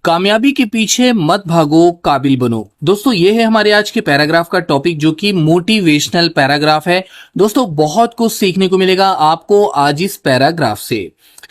कामयाबी के पीछे मत भागो, काबिल बनो। दोस्तों ये है हमारे आज के पैराग्राफ का टॉपिक, जो कि मोटिवेशनल पैराग्राफ है। दोस्तों बहुत कुछ सीखने को मिलेगा आपको आज इस पैराग्राफ से।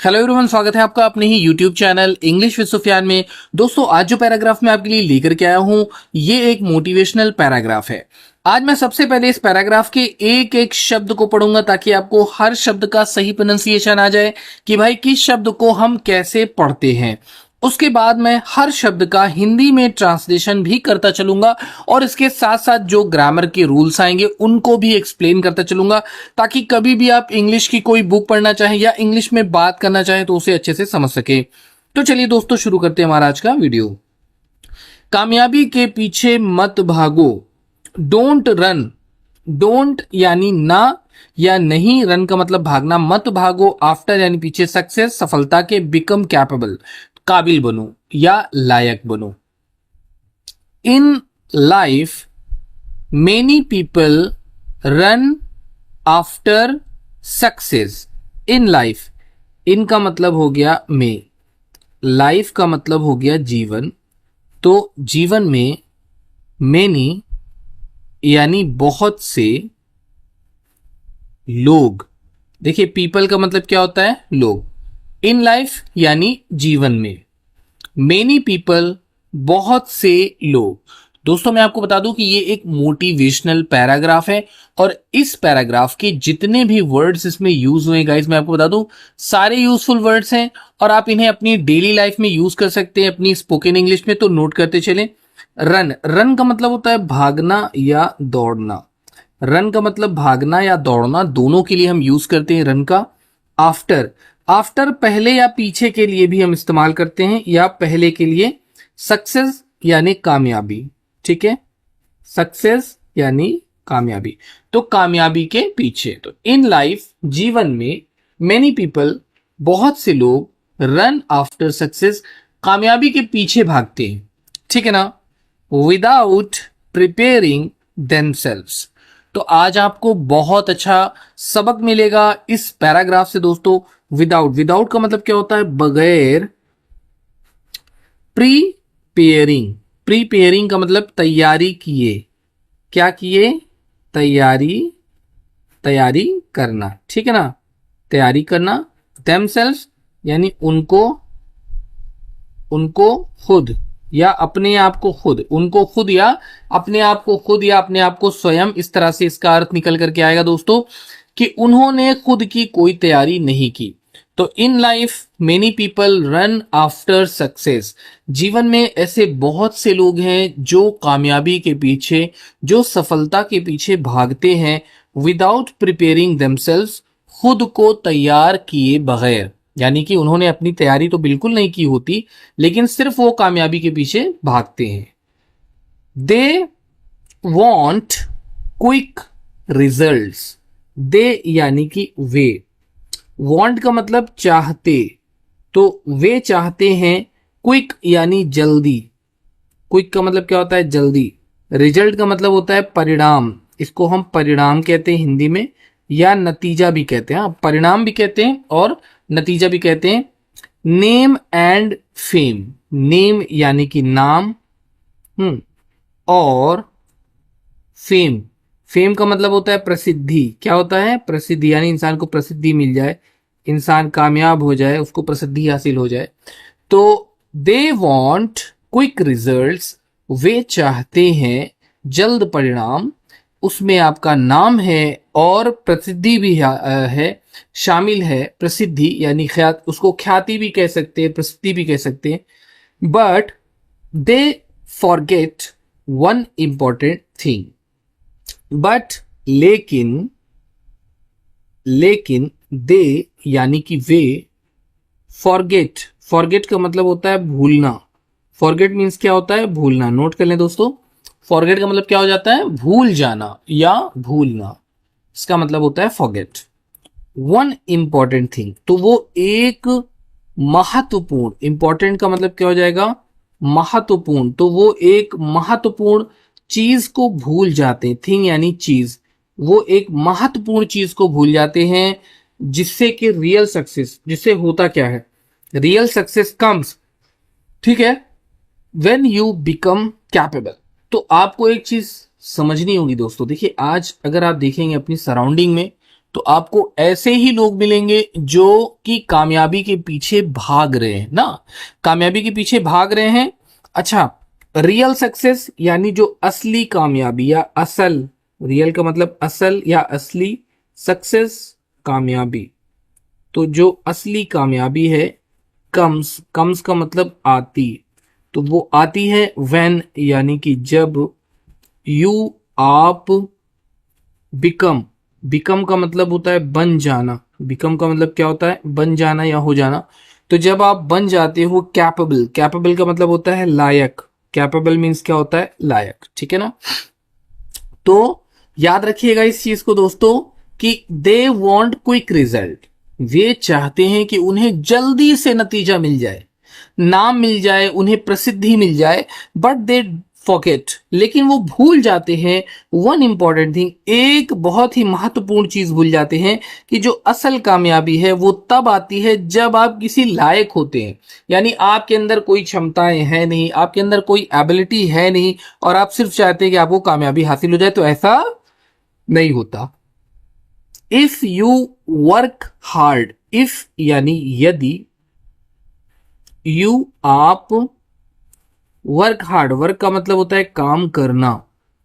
हेलो एवरीवन, स्वागत है आपका अपने ही YouTube channel English with Sufiyan में। दोस्तों आज जो पैराग्राफ मैं आपके लिए लेकर के आया हूं, ये एक मोटिवेशनल पैराग्राफ है। आज मैं सबसे पहले इस पैराग्राफ के एक एक शब्द को पढ़ूंगा ताकि आपको हर शब्द का सही प्रोनाउंसिएशन आ जाए कि भाई किस शब्द को हम कैसे पढ़ते हैं। उसके बाद मैं हर शब्द का हिंदी में ट्रांसलेशन भी करता चलूंगा और इसके साथ साथ जो ग्रामर के रूल्स आएंगे उनको भी एक्सप्लेन करता चलूंगा, ताकि कभी भी आप इंग्लिश की कोई बुक पढ़ना चाहें या इंग्लिश में बात करना चाहें तो उसे अच्छे से समझ सके। तो चलिए दोस्तों शुरू करते हैं हमारा आज का वीडियो। कामयाबी के पीछे मत भागो, डोंट रन। डोंट यानी ना या नहीं, रन का मतलब भागना, मत भागो आफ्टर यानी पीछे, सक्सेस सफलता के, बिकम कैपेबल काबिल बनो या लायक बनो। In life many people run after success. In life, in का मतलब हो गया में, लाइफ का मतलब हो गया जीवन। तो जीवन में मेनी यानी बहुत से लोग, देखिए पीपल का मतलब क्या होता है, लोग। इन लाइफ यानी जीवन में, मेनी पीपल बहुत से लोग। दोस्तों मैं आपको बता दूं कि ये एक मोटिवेशनल पैराग्राफ है और इस पैराग्राफ के जितने भी वर्ड्स इसमें यूज हुए गाइस, मैं आपको बता दूं सारे यूजफुल वर्ड्स हैं और आप इन्हें अपनी डेली लाइफ में यूज कर सकते हैं, अपनी स्पोकन इंग्लिश में। तो नोट करते चलें। रन, रन का मतलब होता है भागना या दौड़ना। रन का मतलब भागना या दौड़ना, दोनों के लिए हम यूज करते हैं रन का। आफ्टर, आफ्टर पहले या पीछे के लिए भी हम इस्तेमाल करते हैं, या पहले के लिए। सक्सेस यानी कामयाबी, ठीक है, सक्सेस यानी कामयाबी। तो कामयाबी के पीछे, तो इन लाइफ जीवन में, मेनी पीपल बहुत से लोग, रन आफ्टर सक्सेस कामयाबी के पीछे भागते हैं, ठीक है ना, विदाउट प्रिपेयरिंग देमसेल्व्स। तो आज आपको बहुत अच्छा सबक मिलेगा इस पैराग्राफ से दोस्तों। विदाउट, विदाउट का मतलब क्या होता है, बगैर। प्रीपेयरिंग, प्रीपेयरिंग का मतलब तैयारी किए, क्या किए, तैयारी, तैयारी करना, ठीक है ना, तैयारी करना। देमसेल्व्स यानी उनको, उनको खुद या अपने आप को खुद, उनको खुद या अपने आप को खुद या अपने आप को स्वयं, इस तरह से इसका अर्थ निकल करके आएगा दोस्तों कि उन्होंने खुद की कोई तैयारी नहीं की। तो इन life many people run after success, जीवन में ऐसे बहुत से लोग हैं जो कामयाबी के पीछे, जो सफलता के पीछे भागते हैं, विदाउट प्रिपेयरिंग देमसेल्व्स, खुद को तैयार किए बगैर, यानी कि उन्होंने अपनी तैयारी तो बिल्कुल नहीं की होती, लेकिन सिर्फ वो कामयाबी के पीछे भागते हैं। They want quick results. They यानी कि वे, वॉन्ट का मतलब चाहते, तो वे चाहते हैं, क्विक यानी जल्दी, क्विक का मतलब क्या होता है, जल्दी। रिजल्ट का मतलब होता है परिणाम, इसको हम परिणाम कहते हैं हिंदी में, या नतीजा भी कहते हैं, परिणाम भी कहते हैं और नतीजा भी कहते हैं। नेम एंड फेम, नेम यानी कि नाम, और फेम, फेम का मतलब होता है प्रसिद्धि। क्या होता है, प्रसिद्धि, यानी इंसान को प्रसिद्धि मिल जाए, इंसान कामयाब हो जाए, उसको प्रसिद्धि हासिल हो जाए। तो दे वॉन्ट क्विक रिजल्ट्स, वे चाहते हैं जल्द परिणाम, उसमें आपका नाम है और प्रसिद्धि भी है, शामिल है। प्रसिद्धि यानी ख्यात, उसको ख्याति भी कह सकते हैं, प्रसिद्धि भी कह सकते हैं। But they forget one important thing, but लेकिन, लेकिन दे यानी कि वे, फॉरगेट, फॉरगेट का मतलब होता है भूलना। फॉरगेट मीन्स क्या होता है, भूलना। नोट कर लें दोस्तों, फॉरगेट का मतलब क्या हो जाता है, भूल जाना या भूलना, इसका मतलब होता है फॉरगेट। वन इंपॉर्टेंट थिंग, तो वो एक महत्वपूर्ण, इंपॉर्टेंट का मतलब क्या हो जाएगा, महत्वपूर्ण, तो वो एक महत्वपूर्ण चीज को भूल जाते हैं। थिंग यानी चीज, वो एक महत्वपूर्ण चीज को भूल जाते हैं, जिससे कि रियल सक्सेस, जिससे होता क्या है, रियल सक्सेस कम्स, ठीक है, व्हेन यू बिकम कैपेबल। तो आपको एक चीज समझनी होगी दोस्तों, देखिए आज अगर आप देखेंगे अपनी सराउंडिंग में तो आपको ऐसे ही लोग मिलेंगे जो कि कामयाबी के पीछे भाग रहे हैं ना, कामयाबी के पीछे भाग रहे हैं। अच्छा, रियल सक्सेस यानी जो असली कामयाबी या असल, रियल का मतलब असल या असली, सक्सेस कामयाबी, तो जो असली कामयाबी है, कम्स, कम्स का मतलब आती, तो वो आती है व्हेन यानी कि जब, यू आप, बिकम, बिकम का मतलब होता है बन जाना, बिकम का मतलब क्या होता है, बन जाना या हो जाना। तो जब आप बन जाते हो कैपेबल, कैपेबल का मतलब होता है लायक, कैपेबल मीन्स क्या होता है, लायक, ठीक है ना। तो याद रखिएगा इस चीज को दोस्तों कि दे वांट क्विक रिजल्ट, वे चाहते हैं कि उन्हें जल्दी से नतीजा मिल जाए, नाम मिल जाए, उन्हें प्रसिद्धि मिल जाए, बट दे फॉरगेट, लेकिन वो भूल जाते हैं वन इंपॉर्टेंट थिंग, एक बहुत ही महत्वपूर्ण चीज भूल जाते हैं कि जो असल कामयाबी है वो तब आती है जब आप किसी लायक होते हैं, यानी आपके अंदर कोई क्षमताएं हैं नहीं, आपके अंदर कोई एबिलिटी है नहीं और आप सिर्फ चाहते हैं कि आपको कामयाबी हासिल हो जाए, तो ऐसा नहीं होता। If you work hard, if यानी यदि, यू आप, वर्क हार्ड, वर्क का मतलब होता है काम करना,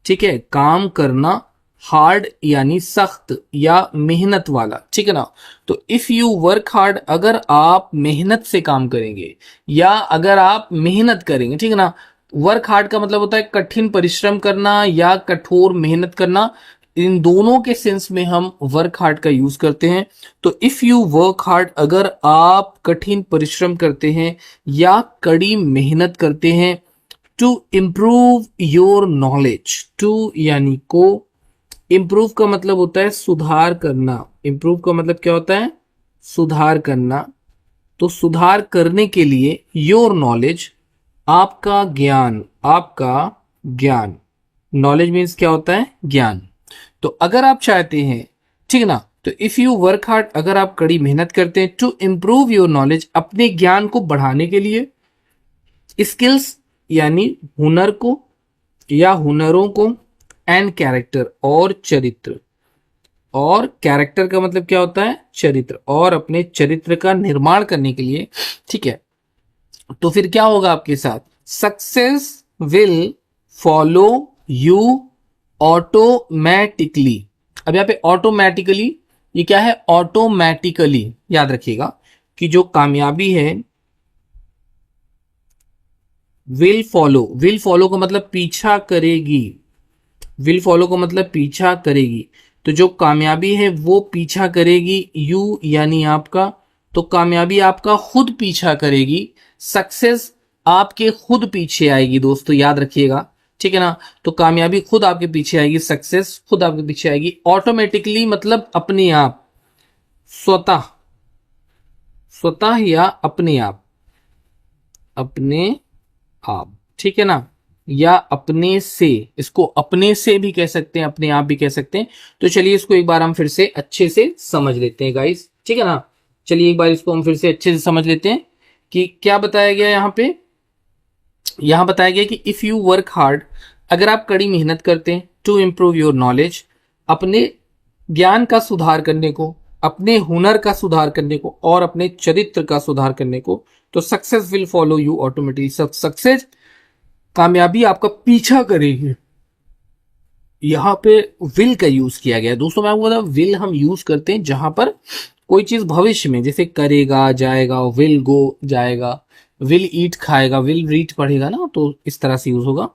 ठीक है, काम करना, हार्ड यानी सख्त या मेहनत वाला, ठीक है ना। तो इफ यू वर्क हार्ड, अगर आप मेहनत से काम करेंगे या अगर आप मेहनत करेंगे, ठीक है ना। वर्क हार्ड का मतलब होता है कठिन परिश्रम करना या कठोर मेहनत करना, इन दोनों के सेंस में हम वर्क हार्ड का यूज करते हैं। तो इफ यू वर्क हार्ड, अगर आप कठिन परिश्रम करते हैं या कड़ी मेहनत करते हैं, to improve your knowledge, to यानी को, इम्प्रूव का मतलब होता है सुधार करना, इम्प्रूव का मतलब क्या होता है, सुधार करना। तो सुधार करने के लिए योर नॉलेज, आपका ज्ञान, आपका ज्ञान, नॉलेज मीन्स क्या होता है, ज्ञान। तो अगर आप चाहते हैं, ठीक है ना, तो इफ यू वर्क हार्ड, अगर आप कड़ी मेहनत करते हैं, टू इम्प्रूव योर नॉलेज, अपने ज्ञान को बढ़ाने के लिए, स्किल्स यानी हुनर को या हुनरों को, एंड कैरेक्टर और चरित्र, और कैरेक्टर का मतलब क्या होता है, चरित्र, और अपने चरित्र का निर्माण करने के लिए, ठीक है। तो फिर क्या होगा आपके साथ, success will follow you automatically. अब यहाँ पे ऑटोमेटिकली, ये क्या है, ऑटोमेटिकली, याद रखिएगा कि जो कामयाबी है, विल फॉलो, विल फॉलो का मतलब पीछा करेगी, विल फॉलो का मतलब पीछा करेगी, तो जो कामयाबी है वो पीछा करेगी, यू यानी आपका, तो कामयाबी आपका खुद पीछा करेगी, सक्सेस आपके खुद पीछे आएगी दोस्तों, याद रखिएगा, ठीक है ना। तो कामयाबी खुद आपके पीछे आएगी, सक्सेस खुद आपके पीछे आएगी। ऑटोमेटिकली मतलब अपने आप, स्वतः, स्वतः या अपने आप, अपने आप, ठीक है ना, या अपने से, इसको अपने से भी कह सकते हैं, अपने आप भी कह सकते हैं। तो चलिए इसको एक बार हम फिर से अच्छे से समझ लेते हैं गाइस, ठीक है ना। चलिए एक बार इसको हम फिर से अच्छे से समझ लेते हैं कि क्या बताया गया यहां पे। यहां बताया गया कि इफ यू वर्क हार्ड, अगर आप कड़ी मेहनत करते हैं, टू इम्प्रूव योर नॉलेज, अपने ज्ञान का सुधार करने को, अपने हुनर का सुधार करने को और अपने चरित्र का सुधार करने को, तो success will follow you automatically, success, कामयाबी आपका पीछा करेगी। यहां पे विल का यूज किया गया दोस्तों। मैं आपको बता, विल हम यूज करते हैं जहां पर कोई चीज भविष्य में, जैसे करेगा, जाएगा, विल गो, जाएगा, विल ईट खाएगा, विल रीड पढ़ेगा ना, तो इस तरह से यूज होगा।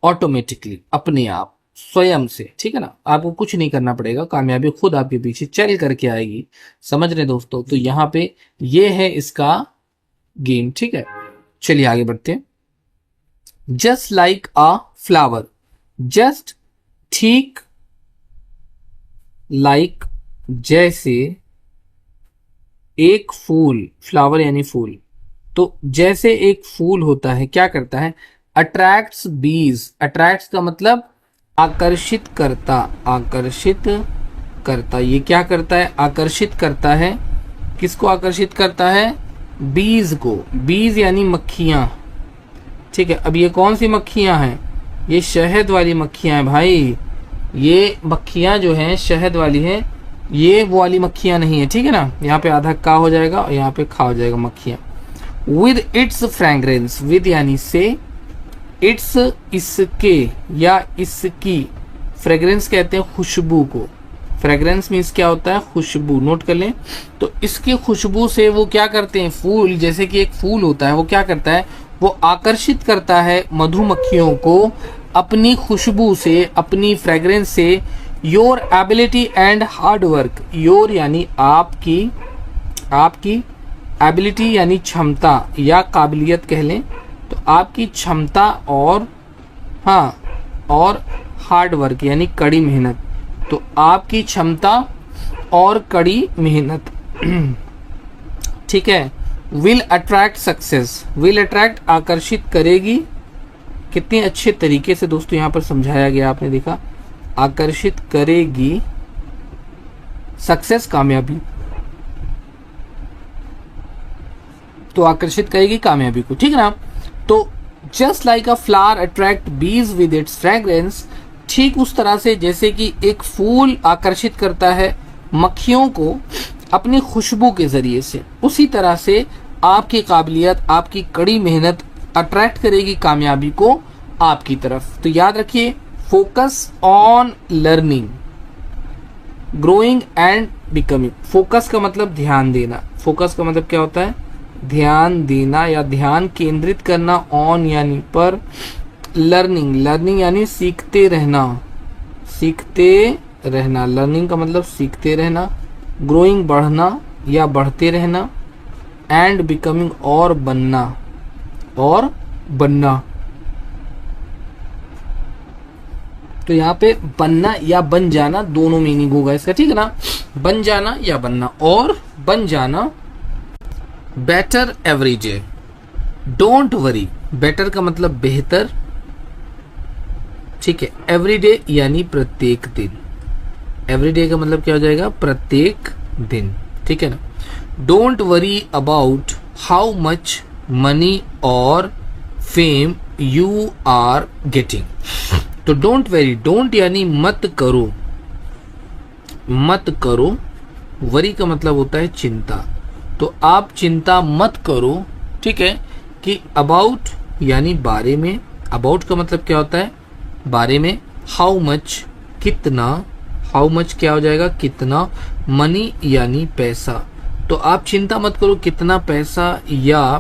ऑटोमेटिकली अपने आप, स्वयं से, ठीक है ना, आपको कुछ नहीं करना पड़ेगा, कामयाबी खुद आपके पीछे चल करके आएगी। समझ रहे दोस्तों। तो यहां पे ये है इसका गेम, ठीक है। चलिए आगे बढ़ते हैं। जस्ट लाइक अ फ्लावर, जस्ट ठीक, लाइक जैसे, एक फूल, फ्लावर यानी फूल, तो जैसे एक फूल होता है, क्या करता है, अट्रैक्ट्स बीज, अट्रैक्ट्स का मतलब आकर्षित करता, आकर्षित करता, ये क्या करता है, आकर्षित करता है, किसको आकर्षित करता है, बीज को, बीज यानी मक्खियां, ठीक है, अब ये कौन सी मक्खियां हैं? ये शहद वाली मक्खियां हैं भाई। ये मक्खियां जो हैं शहद वाली हैं, ये वो वाली मक्खियां नहीं है, ठीक है ना। यहाँ पे आधा का हो जाएगा और यहाँ पे खा हो जाएगा मक्खियां। विद इट्स फ्रेग्रेंस, विद यानी से, इट्स इसके या इसकी, फ्रेग्रेंस कहते हैं खुशबू को। फ्रेग्रेंस मीन्स क्या होता है? खुशबू। नोट कर लें। तो इसके खुशबू से वो क्या करते हैं? फूल, जैसे कि एक फूल होता है, वो क्या करता है? वो आकर्षित करता है मधुमक्खियों को अपनी खुशबू से, अपनी फ्रेग्रेंस से। Your ability and hard work, your यानी आपकी, आपकी एबिलिटी यानी क्षमता या काबिलियत कह लें, तो आपकी क्षमता और और हार्ड वर्क यानी कड़ी मेहनत, तो आपकी क्षमता और कड़ी मेहनत ठीक है। Will attract success, will attract आकर्षित करेगी। कितने अच्छे तरीके से दोस्तों यहाँ पर समझाया गया, आपने देखा, आकर्षित करेगी सक्सेस, कामयाबी, तो आकर्षित करेगी कामयाबी को, ठीक है ना। तो जस्ट लाइक अ फ्लावर अट्रैक्ट बीज विद इट्स फ्रेग्रेंस, ठीक उस तरह से जैसे कि एक फूल आकर्षित करता है मक्खियों को अपनी खुशबू के जरिए से, उसी तरह से आपकी काबिलियत, आपकी कड़ी मेहनत अट्रैक्ट करेगी कामयाबी को आपकी तरफ। तो याद रखिए, focus on learning, growing and becoming. Focus का मतलब ध्यान देना, फोकस का मतलब क्या होता है? ध्यान देना या ध्यान केंद्रित करना। ऑन यानी पर, लर्निंग, लर्निंग यानी सीखते रहना, सीखते रहना। लर्निंग का मतलब सीखते रहना, ग्रोइंग बढ़ना या बढ़ते रहना, एंड बिकमिंग और बनना, और बनना। तो यहाँ पे बनना या बन जाना दोनों मीनिंग होगा इसका, ठीक है ना। बन जाना या बनना, और बन जाना। Better every day, don't worry, better का मतलब बेहतर, ठीक है। एवरीडे यानी प्रत्येक दिन, एवरीडे का मतलब क्या हो जाएगा? प्रत्येक दिन, ठीक है ना। Don't worry about how much money और फेम यू आर गेटिंग। तो डोंट वरी, डोंट यानी मत करो, मत करो। वरी का मतलब होता है चिंता, तो आप चिंता मत करो, ठीक है, कि अबाउट यानी बारे में। अबाउट का मतलब क्या होता है? बारे में। हाउ मच कितना, हाउ मच क्या हो जाएगा? कितना। मनी यानी पैसा, तो आप चिंता मत करो कितना पैसा। या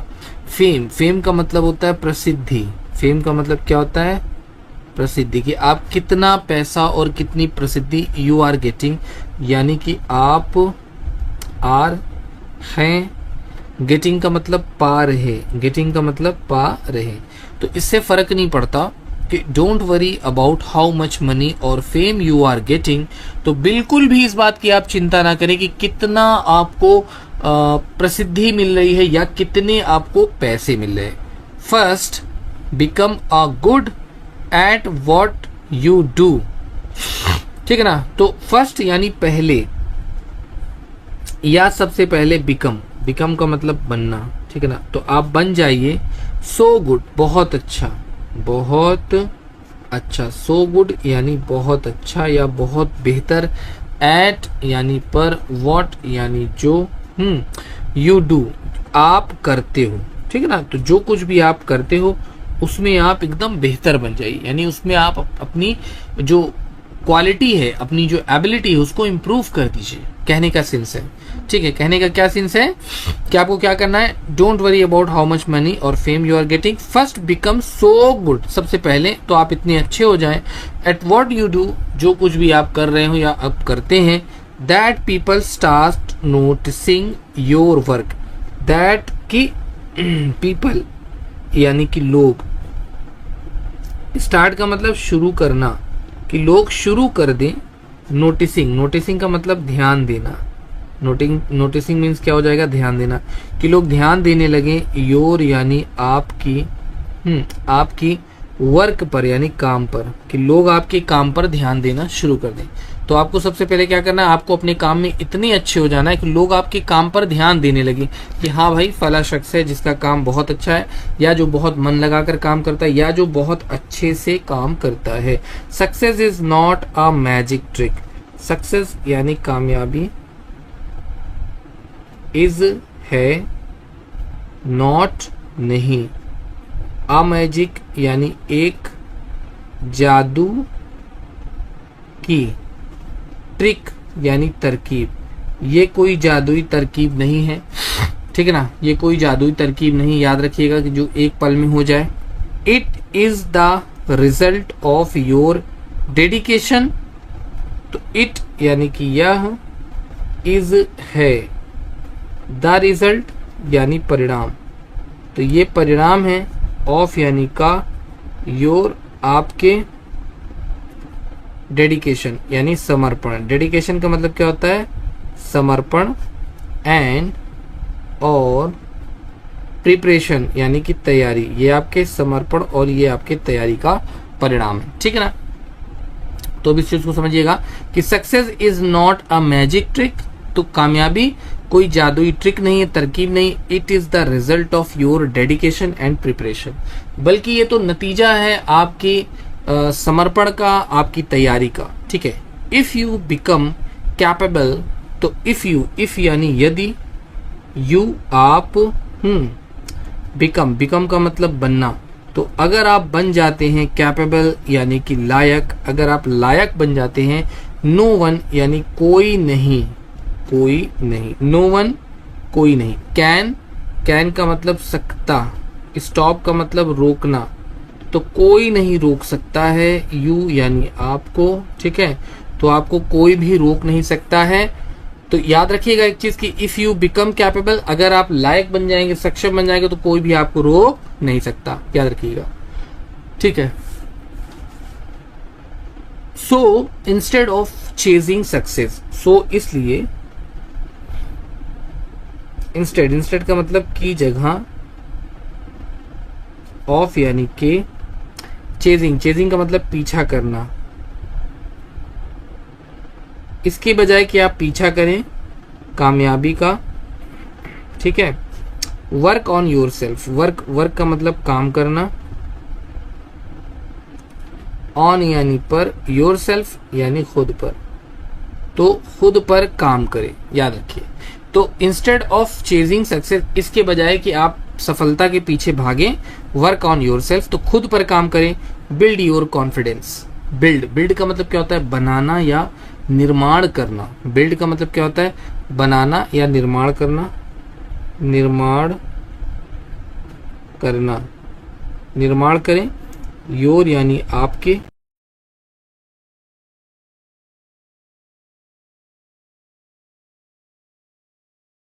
फेम, फेम का मतलब होता है प्रसिद्धि, फेम का मतलब क्या होता है? प्रसिद्धि, कि आप कितना पैसा और कितनी प्रसिद्धि यू आर गेटिंग, यानी कि आप आर हैं, गेटिंग का मतलब पा रहे, गेटिंग का मतलब पा रहे। तो इससे फर्क नहीं पड़ता कि don't worry about how much money और फेम यू आर गेटिंग। तो बिल्कुल भी इस बात की आप चिंता ना करें कि कितना आपको प्रसिद्धि मिल रही है या कितने आपको पैसे मिल रहे हैं। First become a good at what you do, ठीक है ना। तो फर्स्ट यानी पहले या सबसे पहले, बिकम, बिकम का मतलब बनना, ठीक है ना। तो आप बन जाइए सो गुड, बहुत अच्छा, बहुत अच्छा। सो गुड यानी बहुत अच्छा या बहुत बेहतर। एट यानी पर, व्हाट यानी जो, यू डू आप करते हो, ठीक है ना। तो जो कुछ भी आप करते हो उसमें आप एकदम बेहतर बन जाइए, यानी उसमें आप अपनी जो क्वालिटी है, अपनी जो एबिलिटी है उसको इम्प्रूव कर दीजिए। कहने का सेंस है, ठीक है। कहने का क्या सेंस है कि आपको क्या करना है? Don't worry about how much money और fame you are getting. First become so good, सबसे पहले तो आप इतने अच्छे हो जाएं एट व्हाट यू डू, जो कुछ भी आप कर रहे हो या आप करते हैं, that people start noticing your work. That की पीपल यानी कि लोग, स्टार्ट का मतलब शुरू करना, कि लोग शुरू कर दें। नोटिसिंग, नोटिसिंग का मतलब ध्यान देना। नोटिसिंग मीन्स क्या हो जाएगा? ध्यान देना, कि लोग ध्यान देने लगे। योर यानी आपकी, आपकी वर्क पर यानी काम पर, कि लोग आपके काम पर ध्यान देना शुरू कर दें। तो आपको सबसे पहले क्या करना है, आपको अपने काम में इतने अच्छे हो जाना है कि लोग आपके काम पर ध्यान देने लगे कि हाँ भाई फला शख्स है जिसका काम बहुत अच्छा है, या जो बहुत मन लगाकर काम करता है, या जो बहुत अच्छे से काम करता है। Success is not a magic trick. Success यानी कामयाबी, इज है, नॉट नहीं, अ मैजिक यानी एक जादू की, ट्रिक यानी तरकीब, ये कोई जादुई तरकीब नहीं है, ठीक है ना, ये कोई जादुई तरकीब नहीं, याद रखिएगा कि जो एक पल में हो जाए। It is the result of your dedication, तो इट यानी कि यह, इज है, द रिजल्ट यानी परिणाम, तो ये परिणाम है, ऑफ यानी का, योर आपके, डेडिकेशन यानी समर्पण, डेडिकेशन का मतलब क्या होता है, समर्पण, एंड और प्रिपरेशन यानी कि तैयारी, ये आपके समर्पण और ये आपके तैयारी का परिणाम है, ठीक है ना। तो अब इस चीज को समझिएगा कि success is not a magic trick, तो कामयाबी कोई जादुई ट्रिक नहीं है, तरकीब नहीं, it is the result of your dedication and preparation, बल्कि ये तो नतीजा है आपकी समर्पण का, आपकी तैयारी का, ठीक है। इफ यू बिकम कैपेबल, तो इफ यानी यदि, यू आप, बिकम का मतलब बनना, तो अगर आप बन जाते हैं, कैपेबल यानी कि लायक, अगर आप लायक बन जाते हैं, नो वन यानी कोई नहीं, नो वन कोई नहीं, कैन का मतलब सकता, स्टॉप का मतलब रोकना, तो कोई नहीं रोक सकता है, यू यानी आपको, ठीक है, तो आपको कोई भी रोक नहीं सकता है। तो याद रखिएगा एक चीज कि इफ यू बिकम कैपेबल, अगर आप लायक बन जाएंगे, सक्षम बन जाएंगे, तो कोई भी आपको रोक नहीं सकता, याद रखिएगा, ठीक है। So instead of chasing success, so इसलिए, इंस्टेड का मतलब की जगह, ऑफ यानी के, चेजिंग का मतलब पीछा करना, इसके बजाय कि आप पीछा करें कामयाबी का, ठीक है। Work on your self, work का मतलब काम करना, ऑन यानी पर, योर सेल्फ यानी खुद पर, तो खुद पर काम करें, याद रखिए। तो इंस्टेड ऑफ चेजिंग सक्सेस, इसके बजाय कि आप सफलता के पीछे भागें, वर्क ऑन योर सेल्फ, तो खुद पर काम करें। बिल्ड योर कॉन्फिडेंस, बिल्ड का मतलब क्या होता है, बनाना या निर्माण करना, बिल्ड का मतलब क्या होता है, बनाना या निर्माण करना, निर्माण करें, योर यानी आपके,